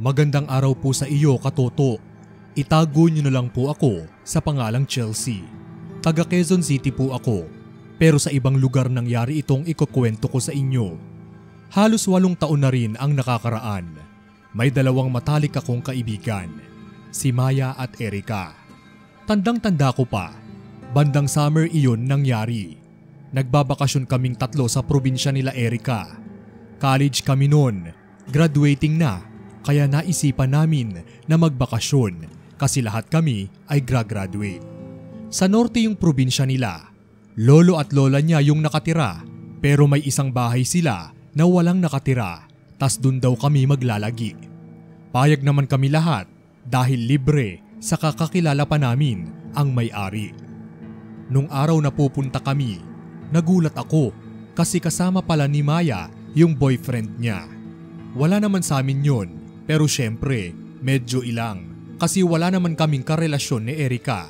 Magandang araw po sa iyo, Katoto. Itago niyo na lang po ako sa pangalang Chelsea. Taga Quezon City po ako, pero sa ibang lugar nangyari itong ikukwento ko sa inyo. Halos 8 taon na rin ang nakakaraan. May 2 matalik akong kaibigan, si Maya at Erica. Tandang-tanda ko pa, bandang summer iyon nangyari. Nagbabakasyon kaming 3 sa probinsya nila Erica. College kami noon, graduating na, kaya naisipan namin na magbakasyon kasi lahat kami ay graduate. Sa norte yung probinsya nila, lolo at lola niya yung nakatira, pero may isang bahay sila na walang nakatira, tas dun daw kami maglalagi. Payag naman kami lahat dahil libre sa kakakilala pa namin ang may-ari. Nung araw na pupunta kami, nagulat ako kasi kasama pala ni Maya yung boyfriend niya. Wala naman sa amin yun, pero syempre medyo ilang kasi wala naman kaming karelasyon ni Erica.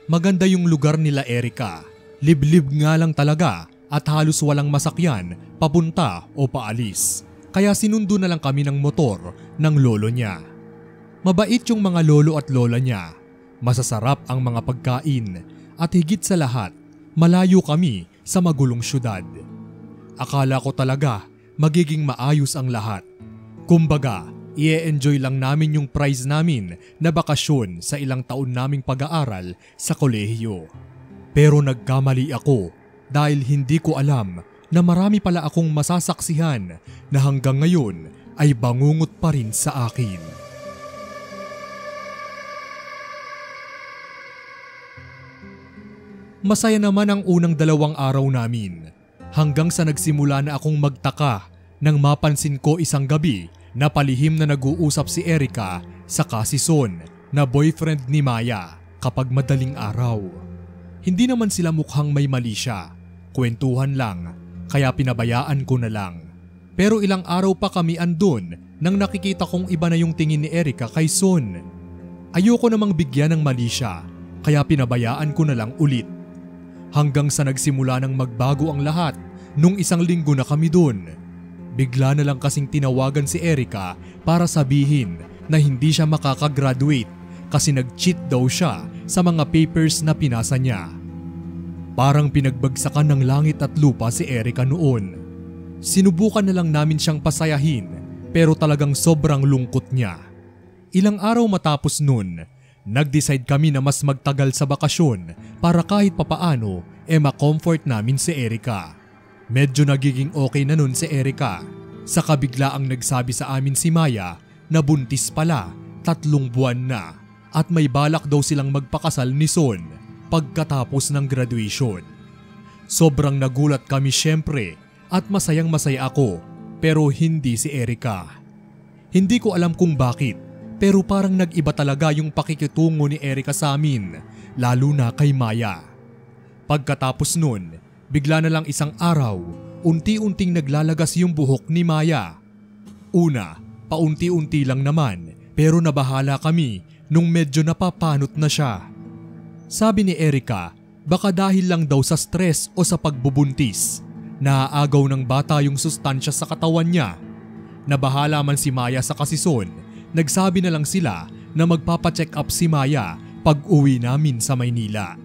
Maganda yung lugar nila Erica, liblib nga lang talaga at halos walang masakyan papunta o paalis. Kaya sinundo na lang kami ng motor ng lolo niya. Mabait yung mga lolo at lola niya, masasarap ang mga pagkain at higit sa lahat, malayo kami sa magulong syudad. Akala ko talaga magiging maayos ang lahat. Kumbaga, i-enjoy lang namin yung prize namin na bakasyon sa ilang taon naming pag-aaral sa kolehiyo. Pero nagkamali ako dahil hindi ko alam na marami pala akong masasaksihan na hanggang ngayon ay bangungot pa rin sa akin. Masaya naman ang unang 2 araw namin hanggang sa nagsimula na akong magtaka nang mapansin ko isang gabi na palihim na nag-uusap si Erica saka si Son na boyfriend ni Maya kapag madaling araw. Hindi naman sila mukhang may mali siya, kwentuhan lang, kaya pinabayaan ko na lang. Pero ilang araw pa kami andun nang nakikita kong iba na yung tingin ni Erica kay Son. Ayoko namang bigyan ng mali siya, kaya pinabayaan ko na lang ulit. Hanggang sa nagsimula nang magbago ang lahat nung 1 linggo na kami dun. Bigla na lang kasing tinawagan si Erica para sabihin na hindi siya makakagraduate kasi nag-cheat daw siya sa mga papers na pinasa niya. Parang pinagbagsakan ng langit at lupa si Erica noon. Sinubukan na lang namin siyang pasayahin pero talagang sobrang lungkot niya. Ilang araw matapos nun, nag-decide kami na mas magtagal sa bakasyon para kahit papaano ma-comfort namin si Erica. Medyo nagiging okay na nun si Erica. Saka biglaang nagsabi sa amin si Maya na buntis pala 3 buwan na at may balak daw silang magpakasal ni Son pagkatapos ng graduation. Sobrang nagulat kami syempre at masayang masaya ako pero hindi si Erica. Hindi ko alam kung bakit pero parang nag-iba talaga yung pakikitungo ni Erica sa amin lalo na kay Maya. Pagkatapos nun, bigla na lang isang araw, unti-unting naglalagas yung buhok ni Maya. Una, paunti-unti lang naman pero nabahala kami nung medyo napapanot na siya. Sabi ni Erica, baka dahil lang daw sa stress o sa pagbubuntis, naaagaw ng bata yung sustansya sa katawan niya. Nabahala man si Maya sa kasison, nagsabi na lang sila na magpapacheck up si Maya pag uwi namin sa Maynila.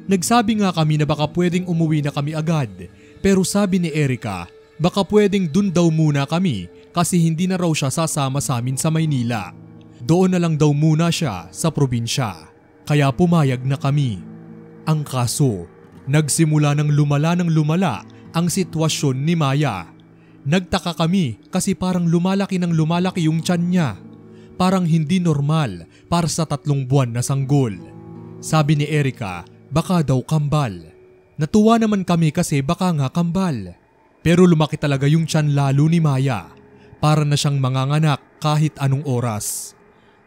Nagsabi nga kami na baka pwedeng umuwi na kami agad, pero sabi ni Erica, baka pwedeng dun daw muna kami kasi hindi na raw siya sasama sa amin sa Maynila. Doon na lang daw muna siya sa probinsya, kaya pumayag na kami. Ang kaso, nagsimula ng lumala ang sitwasyon ni Maya. Nagtaka kami kasi parang lumalaki yung tiyan niya. Parang hindi normal para sa 3 buwan na sanggol. Sabi ni Erica, baka daw kambal. Natuwa naman kami kasi baka nga kambal. Pero lumaki talaga yung tiyan lalo ni Maya. Para na siyang manganganak kahit anong oras.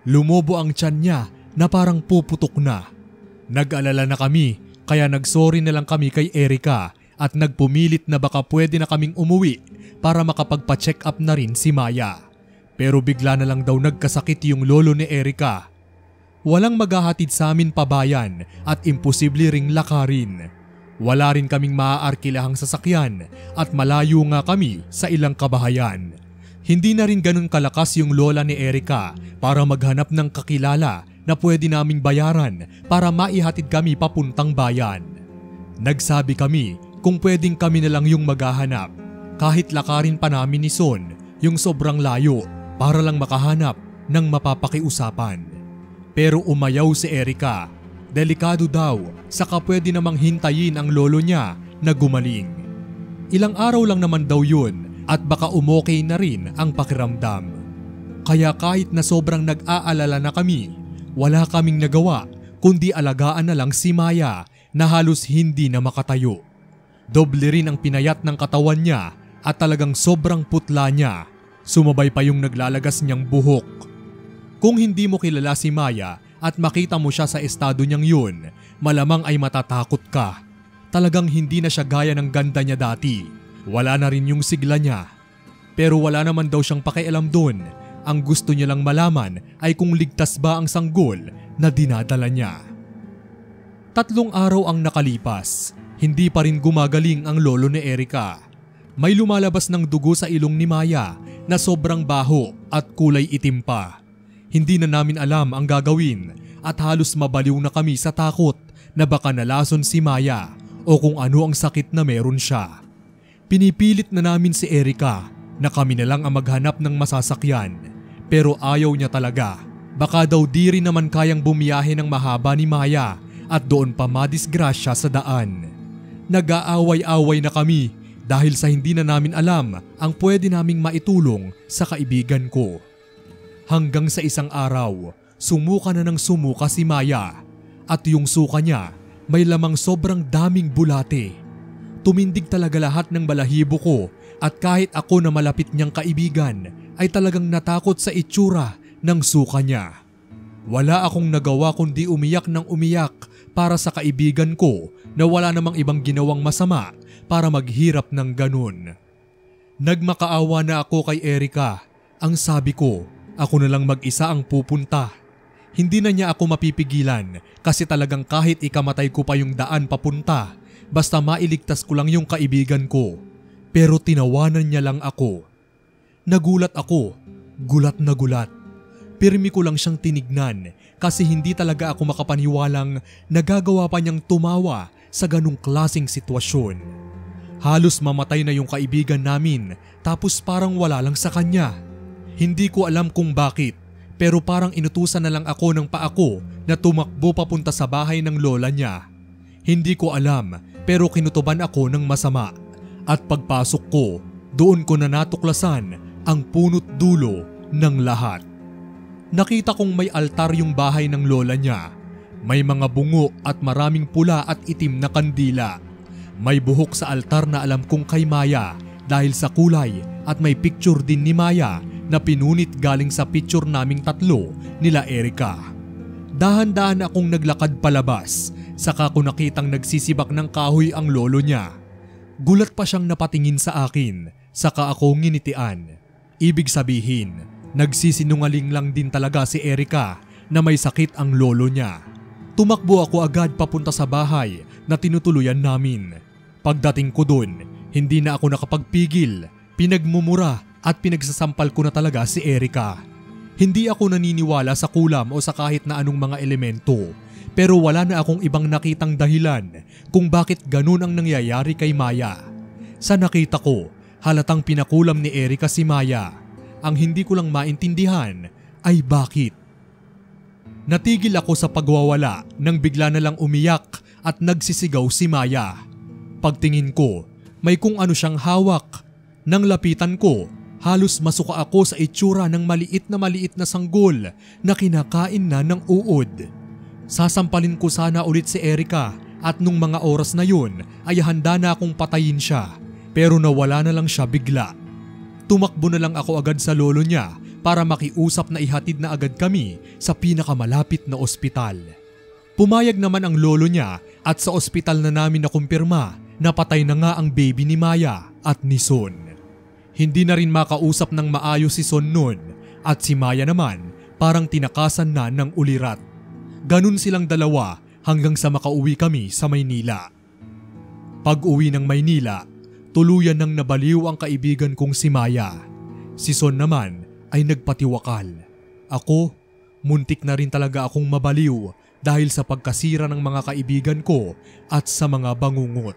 Lumobo ang tiyan niya na parang puputok na. Nag-alala na kami kaya nagsorry na lang kami kay Erica at nagpumilit na baka pwede na kaming umuwi para makapagpa-check up na rin si Maya. Pero bigla na lang daw nagkasakit yung lolo ni Erica. Walang maghahatid sa amin pabayan at imposible ring lakarin. Wala rin kaming maaarkilahang sasakyan at malayo nga kami sa ilang kabahayan. Hindi na rin ganun kalakas yung lola ni Erica para maghanap ng kakilala na pwede naming bayaran para maihatid kami papuntang bayan. Nagsabi kami kung pwedeng kami na lang yung maghahanap kahit lakarin pa namin ni Son yung sobrang layo para lang makahanap ng mapapakiusapan. Pero umayaw si Erica. Delikado daw, saka pwede namang hintayin ang lolo niya na gumaling. Ilang araw lang naman daw yun at baka umokay na rin ang pakiramdam. Kaya kahit na sobrang nag-aalala na kami, wala kaming nagawa kundi alagaan na lang si Maya na halos hindi na makatayo. Doble rin ang pinayat ng katawan niya at talagang sobrang putla niya. Sumabay pa yung naglalagas niyang buhok. Kung hindi mo kilala si Maya at makita mo siya sa estado niyang yun, malamang ay matatakot ka. Talagang hindi na siya gaya ng ganda niya dati. Wala na rin yung sigla niya. Pero wala naman daw siyang pakialam doon. Ang gusto niya lang malaman ay kung ligtas ba ang sanggol na dinadala niya. 3 araw ang nakalipas. Hindi pa rin gumagaling ang lolo ni Erica. May lumalabas ng dugo sa ilong ni Maya na sobrang baho at kulay itim pa. Hindi na namin alam ang gagawin at halos mabaliw na kami sa takot na baka nalason si Maya o kung ano ang sakit na meron siya. Pinipilit na namin si Erica na kami na lang ang maghanap ng masasakyan pero ayaw niya talaga. Baka daw di rin naman kayang bumiyahe ng mahaba ni Maya at doon pa madisgrasya sa daan. Nag-aaway-away na kami dahil sa hindi na namin alam ang pwede naming maitulong sa kaibigan ko. Hanggang sa isang araw, sumuka na ng sumuka si Maya at yung suka niya may lamang sobrang daming bulate. Tumindig talaga lahat ng balahibo ko at kahit ako na malapit niyang kaibigan ay talagang natakot sa itsura ng suka niya. Wala akong nagawa kundi umiyak ng umiyak para sa kaibigan ko na wala namang ibang ginawang masama para maghirap ng ganun. Nagmakaawa na ako kay Erica. Ang sabi ko, ako na lang mag-isa ang pupunta. Hindi na niya ako mapipigilan kasi talagang kahit ikamatay ko pa yung daan papunta, basta mailigtas ko lang yung kaibigan ko. Pero tinawanan niya lang ako. Nagulat ako, gulat na gulat. Pirmi ko lang siyang tinignan kasi hindi talaga ako makapaniwalang nagagawa pa niyang tumawa sa ganung klaseng sitwasyon. Halos mamatay na yung kaibigan namin tapos parang wala lang sa kanya. Hindi ko alam kung bakit pero parang inutusan na lang ako ng paa ko na tumakbo papunta sa bahay ng lola niya. Hindi ko alam pero kinutuban ako ng masama at pagpasok ko doon ko na natuklasan ang punot dulo ng lahat. Nakita kong may altar yung bahay ng lola niya. May mga bungo at maraming pula at itim na kandila. May buhok sa altar na alam kong kay Maya dahil sa kulay at may picture din ni Maya na pinunit galing sa picture naming tatlo nila Erica. Dahan-dahan akong naglakad palabas, saka ko nakitang nagsisibak ng kahoy ang lolo niya. Gulat pa siyang napatingin sa akin, saka ako nginitian. Ibig sabihin, nagsisinungaling lang din talaga si Erica na may sakit ang lolo niya. Tumakbo ako agad papunta sa bahay na tinutuluyan namin. Pagdating ko dun, hindi na ako nakapagpigil, pinagmumura at pinagsasampal ko na talaga si Erica. Hindi ako naniniwala sa kulam o sa kahit na anong mga elemento, pero wala na akong ibang nakitang dahilan kung bakit ganun ang nangyayari kay Maya. Sa nakita ko, halatang pinakulam ni Erica si Maya. Ang hindi ko lang maintindihan ay bakit. Natigil ako sa pagwawala nang bigla na lang umiyak at nagsisigaw si Maya. Pagtingin ko, may kung ano siyang hawak. Nang lapitan ko, halos masuka ako sa itsura ng maliit na sanggol na kinakain na ng uod. Sasampalin ko sana ulit si Erica at nung mga oras na yun ay handa na akong patayin siya, pero nawala na lang siya bigla. Tumakbo na lang ako agad sa lolo niya para makiusap na ihatid na agad kami sa pinakamalapit na ospital. Pumayag naman ang lolo niya at sa ospital na namin nakumpirma na patay na nga ang baby ni Maya at ni Son. Hindi na rin makausap ng maayos si Son noon at si Maya naman parang tinakasan na ng ulirat. Ganun silang dalawa hanggang sa makauwi kami sa Maynila. Pag uwi ng Maynila, tuluyan nang nabaliw ang kaibigan kong si Maya. Si Son naman ay nagpatiwakal. Ako, muntik na rin talaga akong mabaliw dahil sa pagkasira ng mga kaibigan ko at sa mga bangungot.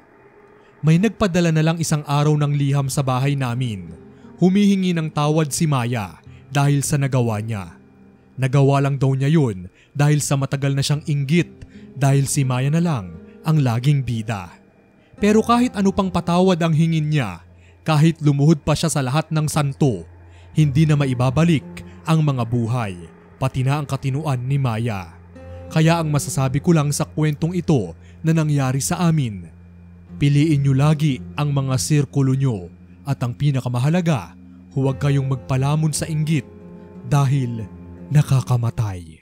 May nagpadala na lang isang araw ng liham sa bahay namin. Humihingi ng tawad si Maya dahil sa nagawa niya. Nagawa lang daw niya yun dahil sa matagal na siyang inggit dahil si Maya na lang ang laging bida. Pero kahit ano pang patawad ang hingin niya, kahit lumuhod pa siya sa lahat ng santo, hindi na maibabalik ang mga buhay, pati na ang katinuan ni Maya. Kaya ang masasabi ko lang sa kwentong ito na nangyari sa amin, piliin niyo lagi ang mga sirkulo niyo at ang pinakamahalaga, huwag kayong magpalamon sa inggit dahil nakakamatay.